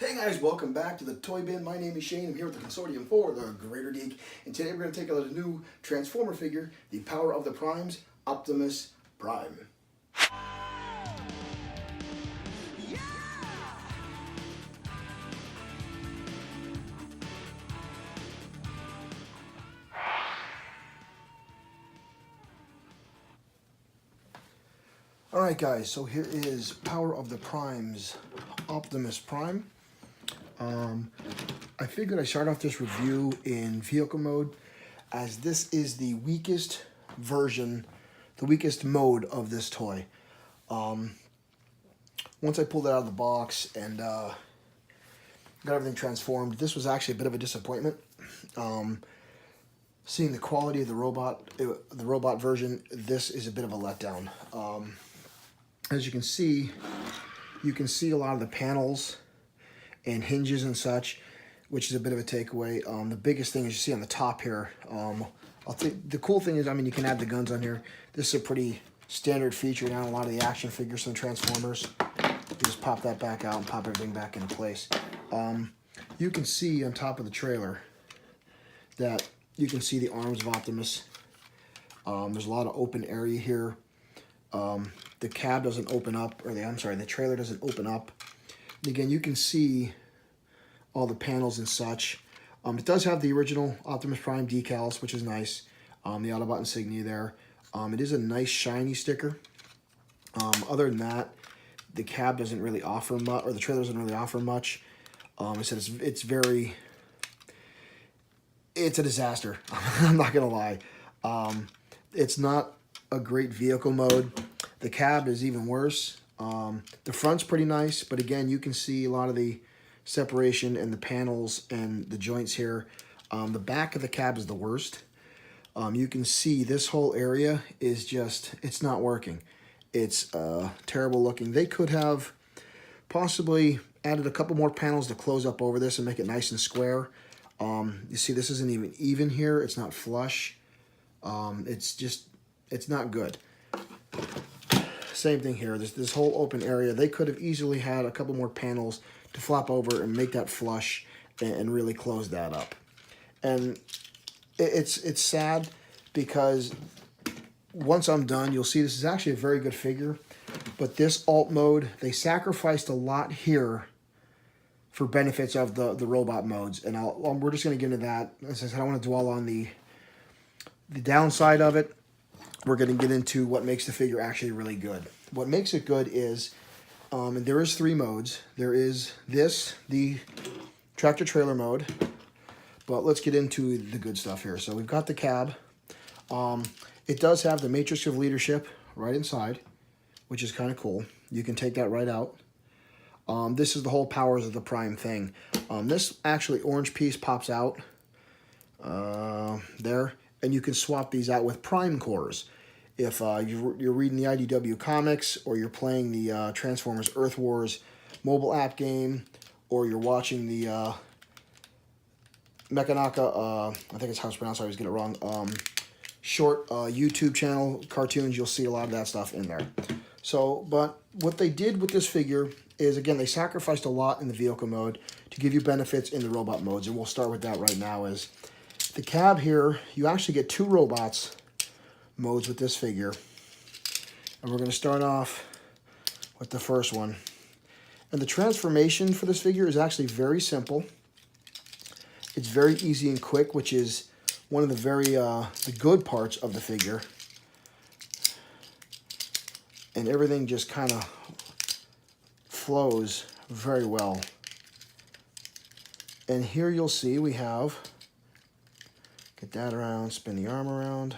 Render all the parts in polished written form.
Hey guys, welcome back to the Toy Bin. My name is Shane. I'm here with the Consortium for the Greater Geek. And today we're going to take a look at a new Transformer figure, the Power of the Primes, Optimus Prime. Alright guys, so here is Power of the Primes, Optimus Prime. I figured I'd start off this review in vehicle mode, as this is the weakest version, the weakest mode of this toy. Once I pulled it out of the box and got everything transformed, this was actually a bit of a disappointment. Seeing the quality of the robot version, this is a bit of a letdown. As you can see a lot of the panels and hinges and such, which is a bit of a takeaway. The biggest thing is you see on the top here. The cool thing is, you can add the guns on here. This is a pretty standard feature now in a lot of the action figures and Transformers. You just pop that back out and pop everything back into place. You can see on top of the trailer that you can see the arms of Optimus. There's a lot of open area here. The cab doesn't open up, the trailer doesn't open up. And again, you can see all the panels and such. It does have the original Optimus Prime decals, which is nice. The Autobot insignia there. It is a nice shiny sticker. Other than that, the cab doesn't really offer much, or the trailer doesn't really offer much. I said it's a disaster. I'm not gonna lie. It's not a great vehicle mode. The cab is even worse. The front's pretty nice, but again, you can see a lot of the separation and the panels and the joints here. The back of the cab is the worst. You can see this whole area is just, it's not working. It's terrible looking. They could have possibly added a couple more panels to close up over this and make it nice and square. You see this isn't even here. It's not flush. It's not good. Same thing here. This whole open area, they could have easily had a couple more panels to flop over and make that flush and really close that up. And it's sad because once I'm done, you'll see this is actually a very good figure. But this alt mode, they sacrificed a lot here for benefits of the robot modes. And we're just going to get into that. As I said, I don't want to dwell on the downside of it. We're going to get into what makes the figure actually really good. What makes it good is, and there is 3 modes. There is the tractor trailer mode, but let's get into the good stuff here. So we've got the cab. It does have the Matrix of Leadership right inside, which is kind of cool. You can take that right out. This is the whole Powers of the Prime thing. This actually orange piece pops out there, and you can swap these out with Prime cores. If you're reading the IDW comics, or you're playing the Transformers Earth Wars mobile app game, or you're watching the Mechanaka, I think it's how it's pronounced, I always get it wrong, short YouTube channel cartoons, you'll see a lot of that stuff in there. So, but what they did with this figure is, again, they sacrificed a lot in the vehicle mode to give you benefits in the robot modes, and we'll start with that right now. Is the cab here, you actually get 2 robots modes with this figure. And we're going to start off with the first one. And the transformation for this figure is actually very simple. It's very easy and quick, which is one of the the good parts of the figure. And everything just kind of flows very well. And here you'll see we have, get that around, spin the arm around,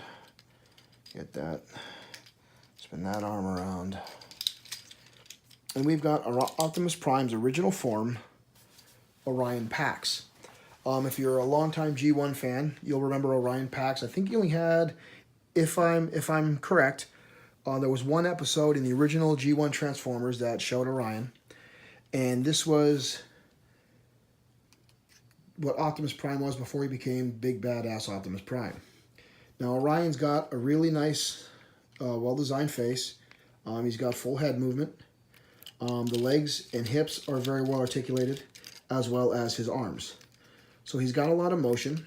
get that, spin that arm around. And we've got Optimus Prime's original form, Orion Pax. If you're a longtime G1 fan, you'll remember Orion Pax. I think he only had, if I'm correct, there was 1 episode in the original G1 Transformers that showed Orion. And this was what Optimus Prime was before he became big badass Optimus Prime. Now Orion's got a really nice, well-designed face. He's got full head movement. The legs and hips are very well articulated. as well as his arms. So he's got a lot of motion.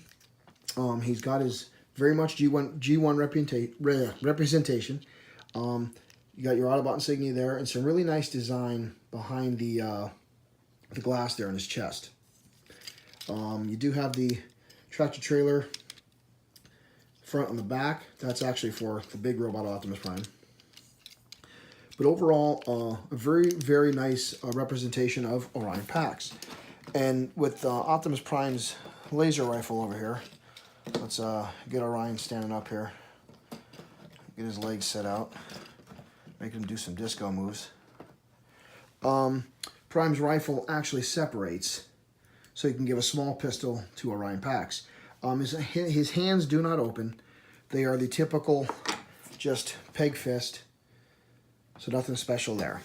He's got his very much G1 representation. You got your Autobot insignia there, and some really nice design behind the glass there on his chest. You do have the tractor trailer front and the back. That's actually for the big robot Optimus Prime. But overall, a very, very nice representation of Orion Pax. And with Optimus Prime's laser rifle over here, let's get Orion standing up here. Get his legs set out. Make him do some disco moves. Prime's rifle actually separates, so you can give a small pistol to Orion Pax. His hands do not open. They are the typical just peg fist, so nothing special there.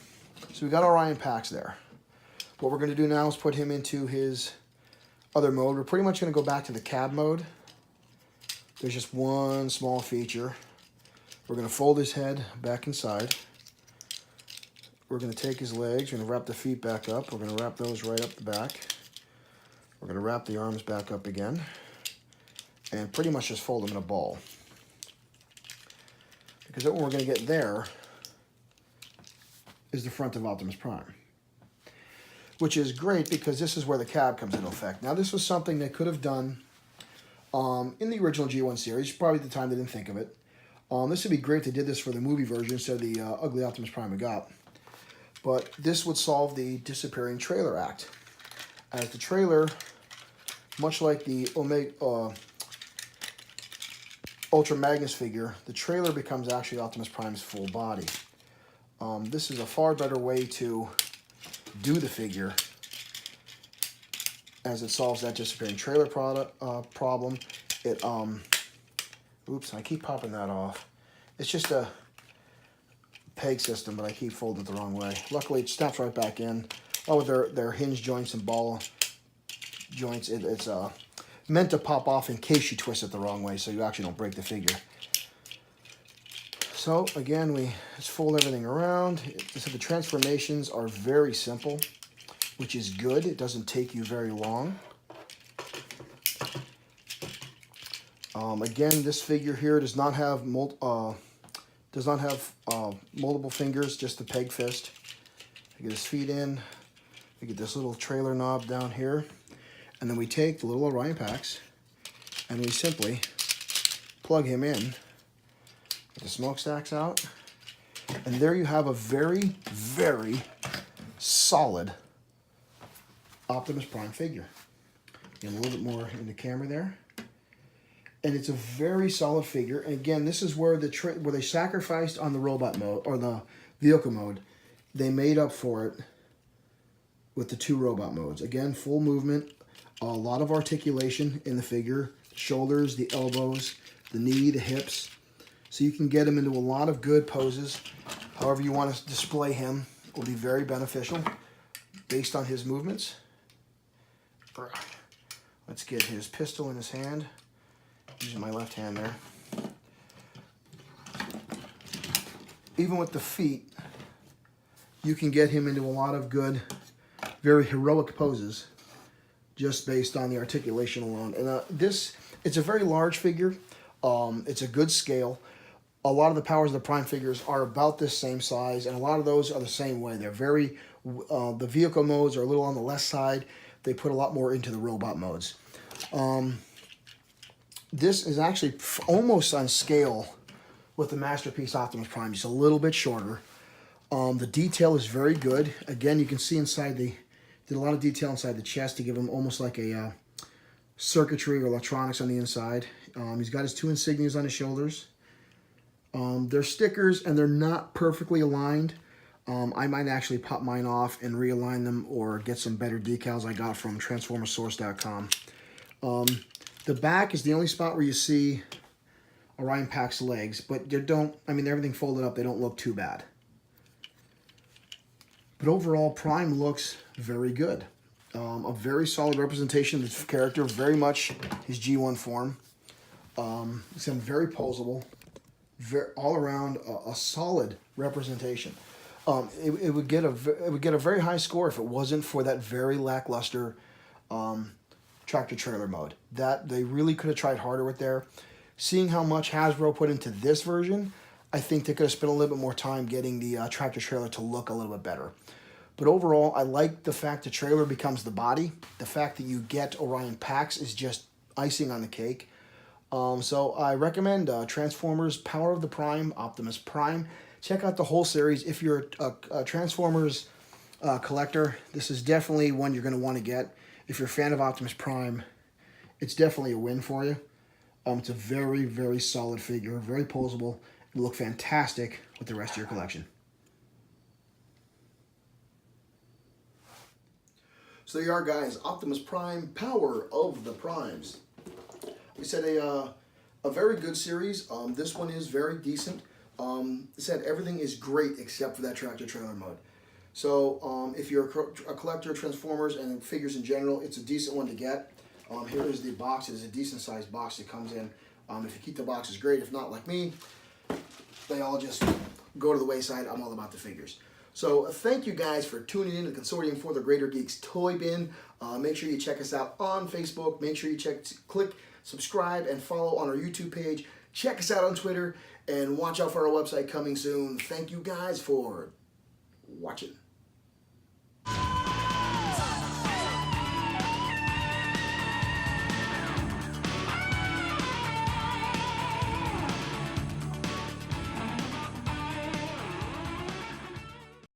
So we got Orion Pax there. What we're going to do now is put him into his other mode. We're pretty much going to go back to the cab mode. There's just one small feature. We're going to fold his head back inside. We're going to take his legs. We're going to wrap the feet back up. We're going to wrap those right up the back. We're going to wrap the arms back up again. And pretty much just fold them in a ball. Because what we're going to get there is the front of Optimus Prime. Which is great because this is where the cab comes into effect. Now this was something they could have done in the original G1 series. Probably at the time they didn't think of it. This would be great if they did this for the movie version instead of the ugly Optimus Prime we got. But this would solve the disappearing trailer act. As the trailer, much like the Ultra Magnus figure, the trailer becomes actually Optimus Prime's full body. This is a far better way to do the figure, as it solves that disappearing trailer problem. Oops, I keep popping that off. It's just a peg system, but I keep folding it the wrong way. Luckily, it snaps right back in. Oh, with their hinge joints and ball joints, it's meant to pop off in case you twist it the wrong way, so you actually don't break the figure. So again, we just fold everything around. So the transformations are very simple, which is good. It doesn't take you very long. Again, this figure here does not have multiple fingers, just the peg fist. I get his feet in. We get this little trailer knob down here, and then we take the little Orion Pax, and we simply plug him in. Get the smokestacks out, and there you have a very, very solid Optimus Prime figure. Get a little bit more in the camera there. And it's a very solid figure. And again, this is where where they sacrificed on the robot mode or the vehicle mode. They made up for it with the two robot modes. Again, full movement, a lot of articulation in the figure, shoulders, the elbows, the knee, the hips. So you can get him into a lot of good poses. However you want to display him will be very beneficial based on his movements. Let's get his pistol in his hand. Using my left hand there. Even with the feet, you can get him into a lot of good, very heroic poses just based on the articulation alone. And it's a very large figure. It's a good scale. A lot of the powers of the Prime figures are about this same size, and a lot of those are the same way. They're very, the vehicle modes are a little on the less side. They put a lot more into the robot modes. This is actually almost on scale with the Masterpiece Optimus Prime, just a little bit shorter. The detail is very good. Again, you can see inside did a lot of detail inside the chest to give him almost like a circuitry or electronics on the inside. He's got his two insignias on his shoulders. They're stickers and they're not perfectly aligned. I might actually pop mine off and realign them or get some better decals I got from transformersource.com. The back is the only spot where you see Orion Pax's legs, but everything folded up, they don't look too bad. But overall, Prime looks very good. A very solid representation of the character, very much his G1 form. It's very posable, all around a solid representation. it would get a very high score if it wasn't for that very lackluster tractor trailer mode. That they really could have tried harder with there. Seeing how much Hasbro put into this version, I think they could have spent a little bit more time getting the tractor trailer to look a little bit better. But overall, I like the fact the trailer becomes the body. The fact that you get Orion packs is just icing on the cake. So I recommend Transformers Power of the Prime, Optimus Prime. Check out the whole series. If you're a Transformers collector, this is definitely one you're going to want to get. If you're a fan of Optimus Prime, it's definitely a win for you. It's a very, very solid figure, very posable. It'll look fantastic with the rest of your collection. So there you are, guys. Optimus Prime, Power of the Primes. We said a very good series. This one is very decent. Said everything is great except for that tractor trailer mode. So if you're a collector of Transformers and figures in general, it's a decent one to get. Here is the box. It is a decent sized box that comes in. If you keep the boxes, great. If not, like me, they all just go to the wayside. I'm all about the figures. So thank you guys for tuning in to Consortium for the Greater Geeks Toy Bin. Make sure you check us out on Facebook. Make sure you click subscribe and follow on our YouTube page. Check us out on Twitter and watch out for our website coming soon. Thank you guys for watching.